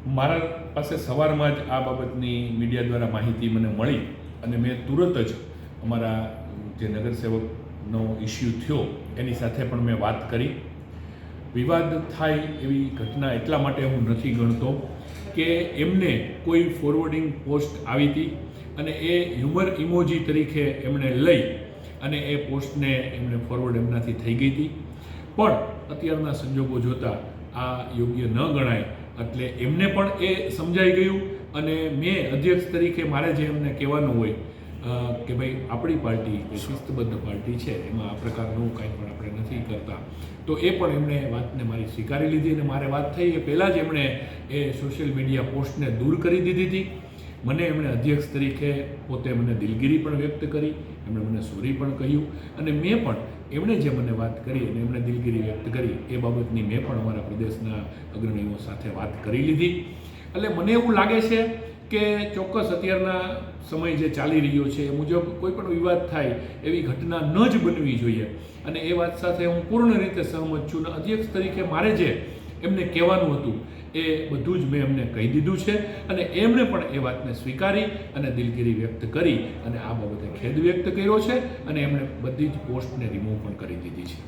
મારા પાસે સવારમાં જ આ બાબતની મીડિયા દ્વારા માહિતી મને મળી અને મેં તુરંત જ અમારા જે નગરસેવકનો ઇસ્યુ થયો એની સાથે પણ મેં વાત કરી. વિવાદ થાય એવી ઘટના એટલા માટે હું નથી ગણતો કે એમને કોઈ ફોરવર્ડિંગ પોસ્ટ આવી હતી અને એ હ્યુમર ઇમોજી તરીકે એમણે લઈ અને એ પોસ્ટને એમણે ફોરવર્ડ એમનાથી થઈ ગઈ હતી. પણ અત્યારના સંજોગો જોતાં આ યોગ્ય ન ગણાય એટલે એમને પણ એ સમજાઈ ગયું અને મેં અધ્યક્ષ તરીકે મારે જે એમને કહેવાનું હોય કે ભાઈ આપણી પાર્ટી એ શિસ્તબદ્ધ પાર્ટી છે, એમાં આ પ્રકારનું કાંઈ પણ આપણે નથી કરતા, તો એ પણ એમણે વાતને મારી સ્વીકારી લીધી અને મારે વાત થઈ એ પહેલાં જ એમણે એ સોશિયલ મીડિયા પોસ્ટને દૂર કરી દીધી હતી. મને એમણે અધ્યક્ષ તરીકે પોતે મને દિલગીરી પણ વ્યક્ત કરી, એમણે મને સોરી પણ કહ્યું અને મેં પણ એમણે જે મને વાત કરી અને એમણે દિલગીરી વ્યક્ત કરી એ બાબતની મેં પણ અમારા પ્રદેશના અગ્રણીઓ સાથે વાત કરી લીધી. એટલે મને એવું લાગે છે કે ચોક્કસ અત્યારના સમય જે ચાલી રહ્યો છે એ મુજબ કોઈ પણ વિવાદ થાય એવી ઘટના ન જ બનવી જોઈએ અને એ વાત સાથે હું પૂર્ણ રીતે સહમત છું. અને અધ્યક્ષ તરીકે મારે જે એમને કહેવાનું હતું એ બધું જ મેં એમને કહી દીધું છે અને એમણે પણ એ વાતને સ્વીકારી અને દિલગીરી વ્યક્ત કરી અને આ બાબતે ખેદ વ્યક્ત કર્યો છે અને એમણે બધી જ પોસ્ટને રિમૂવ પણ કરી દીધી છે.